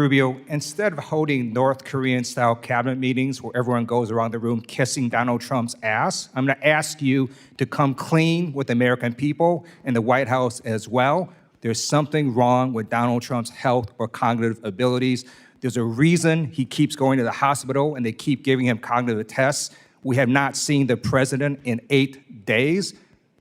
Rubio, instead of holding North Korean-style cabinet meetings where everyone goes around the room kissing Donald Trump's ass, I'm going to ask you to come clean with the American people and the White House as well. There's something wrong with Donald Trump's health or cognitive abilities. There's a reason he keeps going to the hospital and they keep giving him cognitive tests. We have not seen the president in 8 days.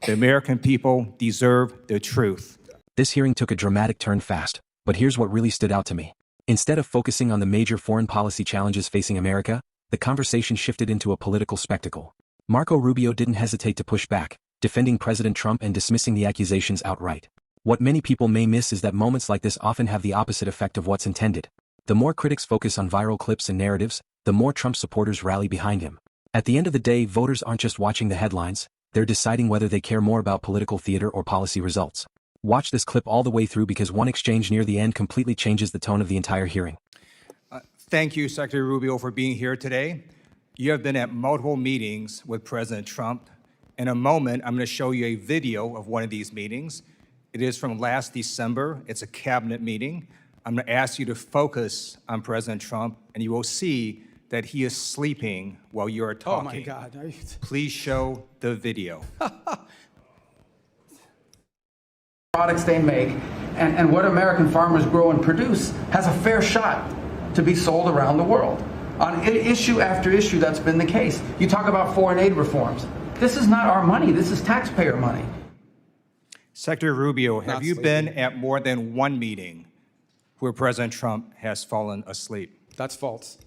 The American people deserve the truth. This hearing took a dramatic turn fast, but here's what really stood out to me. Instead of focusing on the major foreign policy challenges facing America, the conversation shifted into a political spectacle. Marco Rubio didn't hesitate to push back, defending President Trump and dismissing the accusations outright. What many people may miss is that moments like this often have the opposite effect of what's intended. The more critics focus on viral clips and narratives, the more Trump supporters rally behind him. At the end of the day, voters aren't just watching the headlines, they're deciding whether they care more about political theater or policy results. Watch this clip all the way through because one exchange near the end completely changes the tone of the entire hearing. Thank you, Secretary Rubio, for being here today. You have been at multiple meetings with President Trump. In a moment, I'm going to show you a video of one of these meetings. It is from last December. It's a cabinet meeting. I'm going to ask you to focus on President Trump, and you will see that he is sleeping while you're talking. Oh, my God. Please show the video. Products they make and what American farmers grow and produce has a fair shot to be sold around the world. On issue after issue, that's been the case. You talk about foreign aid reforms. This is not our money. This is taxpayer money. Secretary Rubio, have you been at more than one meeting where President Trump has fallen asleep? That's false.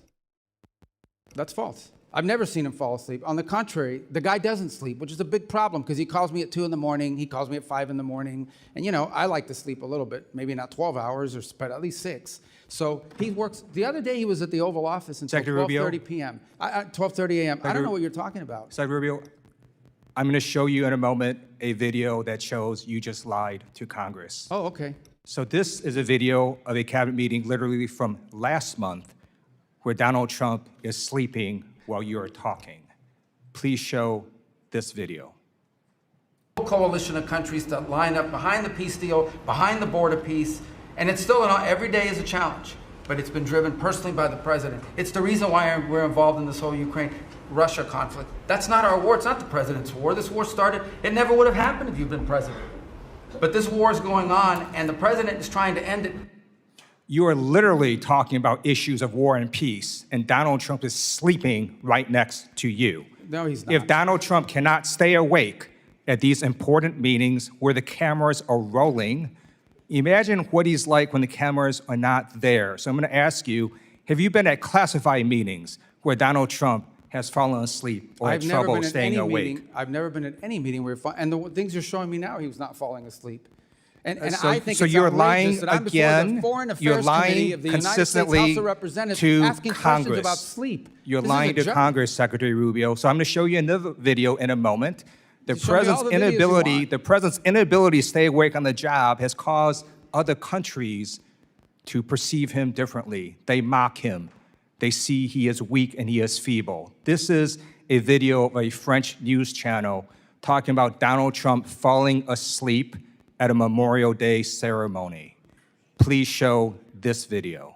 That's false. I've never seen him fall asleep. On the contrary, the guy doesn't sleep, which is a big problem because he calls me at 2 in the morning, he calls me at 5 in the morning. And you know, I like to sleep a little bit, maybe not 12 hours, but at least 6. So he works. The other day he was at the Oval Office until 12:30 p.m. 12:30 a.m. I don't know what you're talking about. Secretary Rubio, I'm going to show you in a moment a video that shows you just lied to Congress. Oh, okay. So this is a video of a cabinet meeting literally from last month where Donald Trump is sleeping while you're talking. Please show this video. A coalition of countries that line up behind the peace deal, behind the border peace, and it's still every day is a challenge, but it's been driven personally by the president. It's the reason why we're involved in this whole Ukraine-Russia conflict. That's not our war, it's not the president's war. This war started, it never would have happened if you'd been president. But this war is going on, and the president is trying to end it. You are literally talking about issues of war and peace, and Donald Trump is sleeping right next to you. No, he's not. If Donald Trump cannot stay awake at these important meetings where the cameras are rolling, imagine what he's like when the cameras are not there. So I'm going to ask you, have you been at classified meetings where Donald Trump has fallen asleep or had trouble staying awake? I've never been at any meeting where, and the things you're showing me now, he was not falling asleep. And so, I think so it's you're lying that I'm again. The Foreign Affairs you're lying Committee of the consistently United States House of Representatives to asking Congress. questions about sleep. You're lying to Congress, Secretary Rubio. So I'm going to show you another video in a moment. The president's inability to stay awake on the job has caused other countries to perceive him differently. They mock him. They see he is weak and he is feeble. This is a video of a French news channel talking about Donald Trump falling asleep at a Memorial Day ceremony. Please show this video.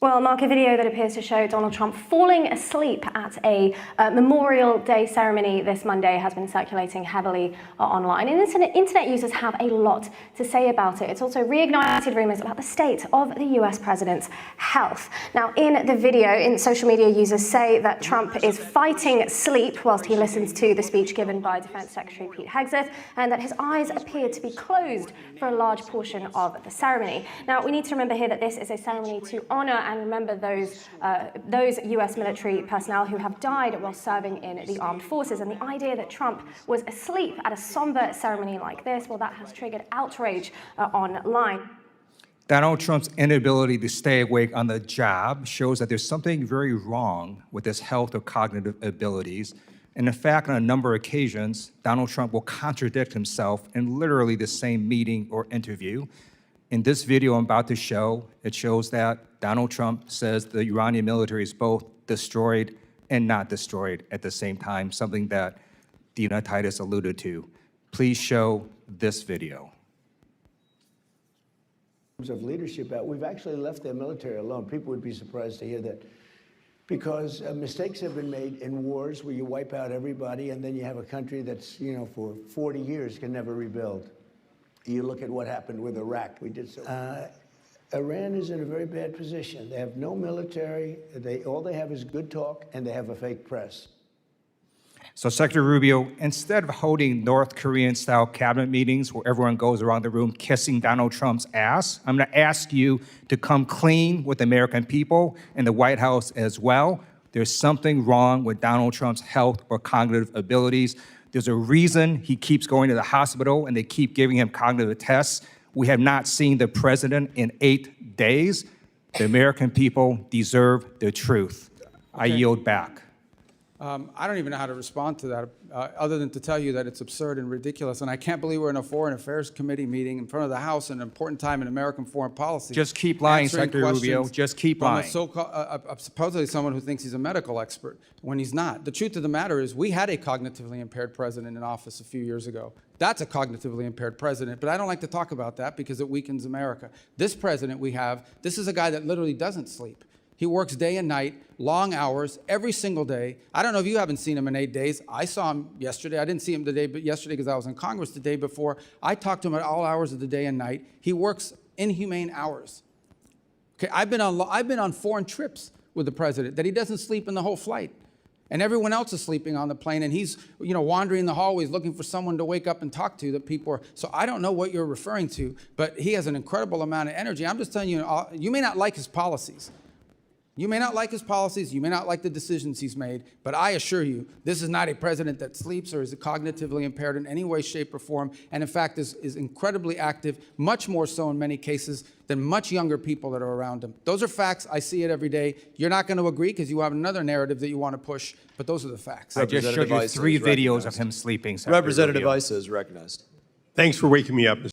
Well, Mark, a video that appears to show Donald Trump falling asleep at a Memorial Day ceremony this Monday has been circulating heavily online. And internet users have a lot to say about it. It's also reignited rumors about the state of the US president's health. Now, in the video, social media users say that Trump is fighting sleep whilst he listens to the speech given by Defense Secretary Pete Hegseth, and that his eyes appear to be closed for a large portion of the ceremony. Now, we need to remember here that this is a ceremony to honor and remember those US military personnel who have died while serving in the armed forces. And the idea that Trump was asleep at a somber ceremony like this, well, that has triggered outrage online. Donald Trump's inability to stay awake on the job shows that there's something very wrong with his health or cognitive abilities. And in fact, on a number of occasions, Donald Trump will contradict himself in literally the same meeting or interview. In this video I'm about to show, it shows that Donald Trump says the Iranian military is both destroyed and not destroyed at the same time, something that Dina Titus alluded to. Please show this video. of leadership out, we've actually left their military alone. People would be surprised to hear that. Because mistakes have been made in wars where you wipe out everybody and then you have a country that's, for 40 years can never rebuild. You look at what happened with Iraq. We did so. Iran is in a very bad position. They have no military. All they have is good talk, and they have a fake press. So, Secretary Rubio, instead of holding North Korean-style cabinet meetings where everyone goes around the room kissing Donald Trump's ass, I'm going to ask you to come clean with the American people and the White House as well. There's something wrong with Donald Trump's health or cognitive abilities. There's a reason he keeps going to the hospital and they keep giving him cognitive tests. We have not seen the president in 8 days. The American people deserve the truth. I yield back. I don't even know how to respond to that, other than to tell you that it's absurd and ridiculous. And I can't believe we're in a Foreign Affairs Committee meeting in front of the House at an important time in American foreign policy. Just keep lying, Secretary Rubio. Just keep lying. Supposedly someone who thinks he's a medical expert when he's not. The truth of the matter is we had a cognitively impaired president in office a few years ago. That's a cognitively impaired president, but I don't like to talk about that because it weakens America. This president we have, this is a guy that literally doesn't sleep. He works day and night, long hours, every single day. I don't know if you haven't seen him in 8 days. I saw him yesterday. I didn't see him yesterday because I was in Congress the day before. I talked to him at all hours of the day and night. He works inhumane hours. Okay, I've been on foreign trips with the president that he doesn't sleep in the whole flight. And everyone else is sleeping on the plane, and he's wandering the hallways looking for someone to wake up and talk to that people are. So I don't know what you're referring to, but he has an incredible amount of energy. I'm just telling you, you may not like his policies. You may not like his policies, you may not like the decisions he's made, but I assure you, this is not a president that sleeps or is cognitively impaired in any way, shape, or form, and in fact is incredibly active, much more so in many cases than much younger people that are around him. Those are facts. I see it every day. You're not going to agree because you have another narrative that you want to push, but those are the facts. I just showed you 3 videos of him sleeping, Secretary Representative Rubio. Issa is recognized. Thanks for waking me up, Mr.